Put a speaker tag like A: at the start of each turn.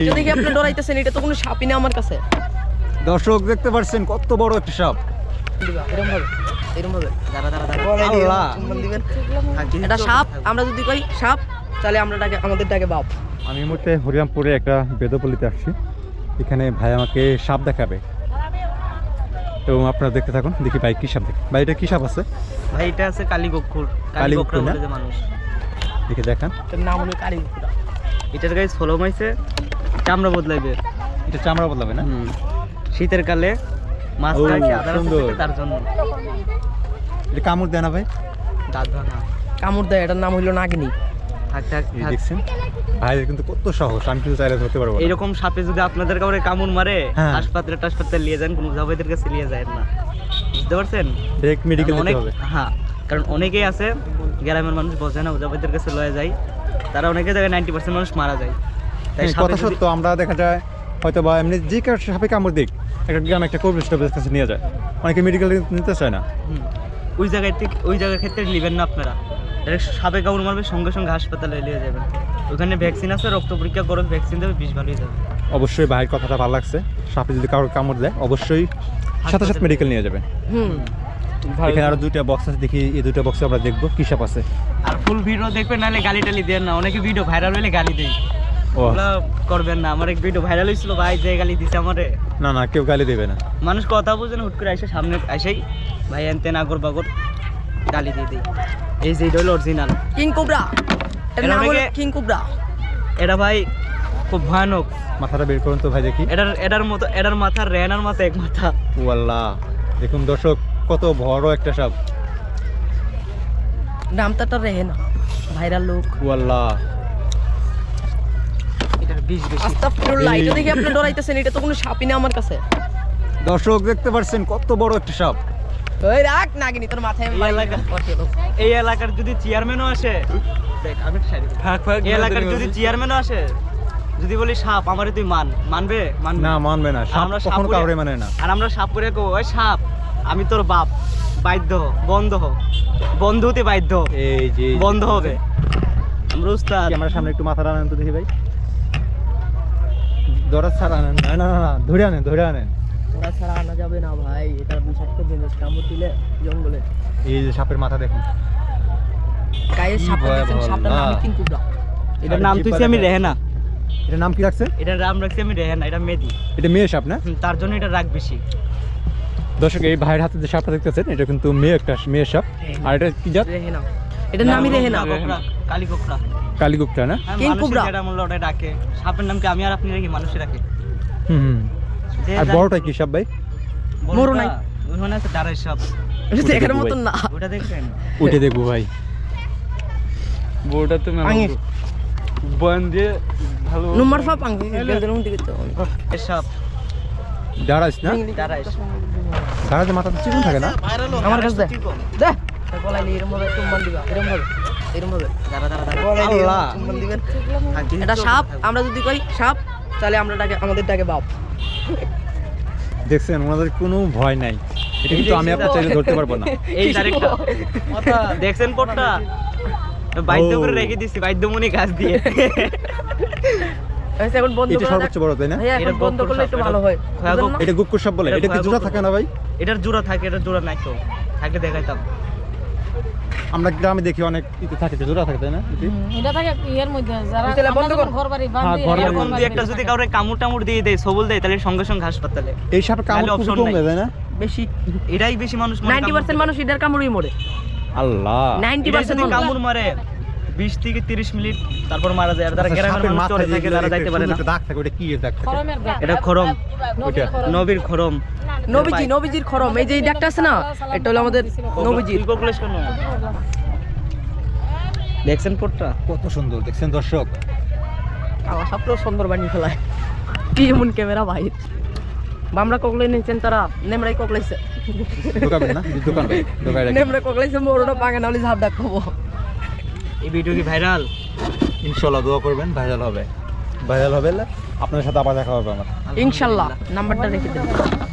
A: দেখি আপনি ডরাইতেছেন, এটা তো কোনো সাপই না আমার কাছে।
B: দর্শক দেখতে পাচ্ছেন কত বড় একটা সাপ।
A: এটা সাপ, আমরা যদি কই সাপ তাহলে আমরা আমাদের ডাকে বাপ।
B: আমি এই মুহূর্তে হরিরামপুরে একটা বেদপল্লিতে আসছি। এখানে ভাই আমাকে সাপ দেখাবে এবং আপনারা দেখতে থাকুন। দেখি ভাই কি সাপ দেখে। ভাই এটা কি সাপ আছে?
C: ভাই এটা আছে কালীগোখুর।
B: কালীগোখুর না?
C: বলে যে মানুষ।
B: দেখে দেখান।
A: এটার নাম হলো কালীগোখুর।
C: এটার গায়ে ছোলো মাইছে, চামড়া বদলাইবে।
B: এটা চামড়া বদলাবে না?
C: শীতের কালে মাছ
B: ও,
C: খায় আদার
B: সুন্দর।
C: তার জন্য।
B: এটা কামড় দেয় না ভাই?
C: দাঁত ভাঙা।
A: কামড় দেয়, এটার নাম হইলো নাগিনী।
C: থাক থাক
B: এই
C: থাক।
B: দেখছেন ভাই কিন্তু কত সহজ, আমি কিন্তু চাইলে ধরতে পারবো না।
C: এরকম সাপে যদি আপনাদের কাউরে কামড় মারে,
B: হ্যাঁ।
C: হাসপাতালে নিয়ে যান, কোনো জাভাইদের কাছে নিয়ে যায় না। বুঝতে পারছেন?
B: ডাইরেক্ট মেডিকেল
C: অনেক,
B: যেতে হবে।
C: হ্যাঁ, কারণ অনেকেই আছে গ্রামের মানুষ বোঝে না, জাভাইদের কাছে লয়ে যায়, তারা অনেকে জায়গায় 90% মানুষ মারা যায়। তাই
B: হ্যাঁ,
C: সাপে
B: কথা
C: যদি-
B: সত্য। আমরা দেখা যায় হয়তো বা এমনি যে কারো সাপে কামড় দিক একটা গ্রামে একটা কোভিড স্টপের কাছে নিয়ে যায়, অনেকে মেডিকেল নিতে চায় না।
C: হুম, ওই জায়গার ক্ষেত্রে নেবেন না আপনারা। ডাইরেক্ট সাপে কামড় মারবে, সঙ্গে সঙ্গে হাসপাতালে নিয়ে যাবেন। ওখানে ভ্যাকসিন আছে, রক্ত পরীক্ষা করুন, ভ্যাকসিন দেবে, বিষ ভালো হয়ে যাবে।
B: অবশ্যই ভাইয়ের কথাটা ভালো লাগছে। সাপে যদি কারোর কামড় দেয় অবশ্যই সাথে সাথে মেডিকেল নিয়ে যাবেন। এখানে আরো দুইটা বক্স আছে, দেখি এই দুইটা বক্সে আমরা দেখবো কি সাপ আছে।
C: আর ফুল ভিডিও দেখবেন, নাহলে গালি টালি দেন না। অনেকে ভিডিও ভাইরাল হলে গালি দেয়,
B: ও
C: ওগুলো করবেন না। আমার এক ভিডিও ভাইরাল হয়েছিল, ভাই যে গালি দিছে আমারে।
B: না না, কেউ গালি দেবে না।
C: মানুষ কথা বুঝে না, হুট করে এসে সামনে এসেই ভাই এনতেন আগর বাগর গালি দিয়ে দেয়। এই যে এটা হলো অরিজিনাল
A: কিং কোবরা, এটার নাম হলো কিং কোবরা।
C: এটা ভাই খুব ভয়ানক।
B: মাথাটা বের করুন তো ভাই দেখি।
C: এটার মাথা রেনার মাথা এক মাথা।
B: ও আল্লাহ, দেখুন দর্শক কত বড় একটা সাপ।
A: নামটা তো রেহে না, ভাইরাল লোক।
B: ও আল্লাহ,
C: এটার বিষ বেশি।
A: আস্তাগফিরুল্লাহ, এটা দেখি আপনি ডরাইতেছেন, এটা তো কোনো সাপই না আমার কাছে।
B: দর্শক দেখতে পাচ্ছেন কত বড় একটা সাপ।
A: ওই রাখ নাগিনী, তোর মাথায় আমি
C: এই এলাকার যদি চেয়ারম্যানও আসে, দেখ আমি এই এলাকার যদি চেয়ারম্যানও আসে, যদি বলি সাপ আমারে তুই মানবে?
B: না, মানবে না। সাপ
C: আমরা সাপ
B: কখনো
C: বলে-
B: কাউরে মানে না।
C: আর আমরা সাপ করে কো, ওই সাপ আমি তোর বাপ, বাধ্য হ, বন্ধ হ, বন্ধ হতে বাধ্য,
B: এই যে
C: বন্ধ হবে। আমরা উস্তাদ।
B: আমার সামনে একটু মাথা আনেন তো দেখি ভাই। দরা ছাড়া আনেন। না না না, ধরে আনেন, ধরে আনেন।
A: ওরা ছাড়া আনা যাবে না ভাই, এটা বিষাক্ত জিনিস, কামড় দিলে জঙ্গলে।
B: এই যে সাপের মাথা দেখুন।
A: গায়ে
B: কি
A: সাপটা দেখছেন,
B: ভয়াবহ
A: সাপটার নাম
B: আল্লাহ।
A: King cobra.
C: এটার নাম তুইছি আমি রেহেনা।
B: এটার নাম কি রাখছে?
C: এটার নাম রাখছি আমি রেহেনা, এটা মেদি।
B: এটা মেয়ে সাপ না?
C: তার জন্য এটা রাগ বেশি।
B: দর্শক এই ভাইয়ের হাতে যে সাপটা দেখতেছেন এটা কিন্তু মেয়ে সাপ। আর এটা কি জাত?
A: রেহেনা, এটার নামই রেহেনা।
C: কালী কোকড়া।
B: কালীগুপ্তা না?
A: King cobra.
C: এটা মূল্য ওটা ডাকে। সাপের নাম কি আমি আর আপনি রাখি, মানুষে রাখে।
B: হুম।
C: যে
B: আর
C: যাই-
B: বড়টা কি সাপ ভাই?
C: বড়টা,
A: মরু নাই।
C: ওখানে আছে ডারের সাপ।
A: এটা দেখার মতন না।
C: ওটা দেখছেন?
B: উঠে দেখবো ভাই।
C: বড়টা তুমি
A: আঙির।
C: বন দিয়ে ভালো
A: নম্বর ফাপ আঙ্গি বেলদের মধ্যে গেছে।
C: এই সাপ
B: দাঁড়াইস না?
C: ডারাইস।
B: দাঁড়াতে মাথাতে চিকন থাকে না?
A: আমার কাছে দে দে গলায় নিয়ে এরম ভাবে চুম্বন দিবা, এরম ভাবে
C: দাঁড়া
A: গলায় নিয়ে
B: আল্লাহ।
A: এরম চুম্বন দিবেন। এটা সাপ, আমরা যদি কই সাপ তাহলে আমরা আমাদের ডাকে বাপ।
B: দেখছেন ওনাদের কোনো ভয় নাই। এটা কিন্তু আমি আপনার চাইলে ধরতে পারবো না।
C: এই ডাইরেক্টটা দেখছেন পটটা বাইদ্য করে রেখে দিছি, বাদ্যমণি গাছ দিয়ে।
A: আচ্ছা, এখন বন্ধ
B: এটা
A: করে
B: সর্বোচ্চ বড় তাই না?
A: ভাইয়া, এখন
C: এটা
A: বন্ধ
C: গোকুল
A: করলে
C: সাপ,
A: একটু
C: এটা
A: ভালো হয়।
C: খয়াগো-
A: বুঝলেন না?
B: এটা গুক্কুর সাপ বলে।
C: এটা
B: এটা কি জোড়া
C: ভয়াবহ।
B: থাকে না ভাই?
C: এটার জোড়া থাকে, এটার জোড়া নাই তো, থাকলে দেখাইতাম।
B: আমরা গ্রামে দেখি অনেক ইতে থাকে, জোড়া থাকে তাই না?
D: এটা থাকে ইয়ের মধ্যে যারা
A: তাহলে বন্ধ কর।
D: ঘর বাড়ি
B: হ্যাঁ,
D: বাঁধে
B: ঘর বাড়ি
C: এরকম দুই একটা যদি কাউরে কামড় টামড় দিয়ে দেয়, সবল দেয়, তাহলে সঙ্গে সঙ্গে হাসপাতালে।
B: এই সাপের কামড়
C: তাহলে
B: খুব
C: option
B: কম
C: নাই।
B: দেয় তাই না?
A: বেশি
C: এটাই বেশি মানুষ মরে
A: 90% মানুষ এটার কামড়েই মরে।
B: আল্লাহ।
A: 90%
C: যদি
A: মানুষ।
C: কামড় মারে 20 থেকে 30 মিনিট তারপর মারা যায়। আর যারা
B: আচ্ছা,
C: গ্রামের
B: সাপের
C: মানুষ
B: মাথায়
C: চড়ে থাকে, তারা যাইতে পারে না।
B: একটা দাগ থাকে, ওটা কি এর দাগ থাকে?
D: খরমের গাছ।
C: এটা খরম,
B: ওইটা?
C: নবীর খরম।
A: নবীজির খরম, এই যে এই ডাকটা আছে না, এটা হলো আমাদের নবীজির।
C: তুই কোকলেশ কেন? দেখছেন পটটা?
B: কত সুন্দর দেখছেন দর্শক।
A: আমার সাপটাও সুন্দর বানিয়ে ফেলায়। কি এমন ক্যামেরা ভাই। বামরা কোকলাই নিয়েছেন, তারা নেমরাই কোকলাইছে।
B: দোকান না? দোকান ভাই, দোকান রাখি।
A: নেমরা কোকলাইছে, মোরোটা পাঙ্গা নাহলে ঝাপ ডাক খাবো।
C: এই ভিডিও কি ভাইরাল?
B: ইনশাআল্লাহ দোয়া করবেন, ভাইরাল হবে। ভাইরাল হবে, আপনার সাথে আবার দেখা হবে আমার।
A: ইনশাল্লাহ, নাম্বারটা রেখে দেবেন।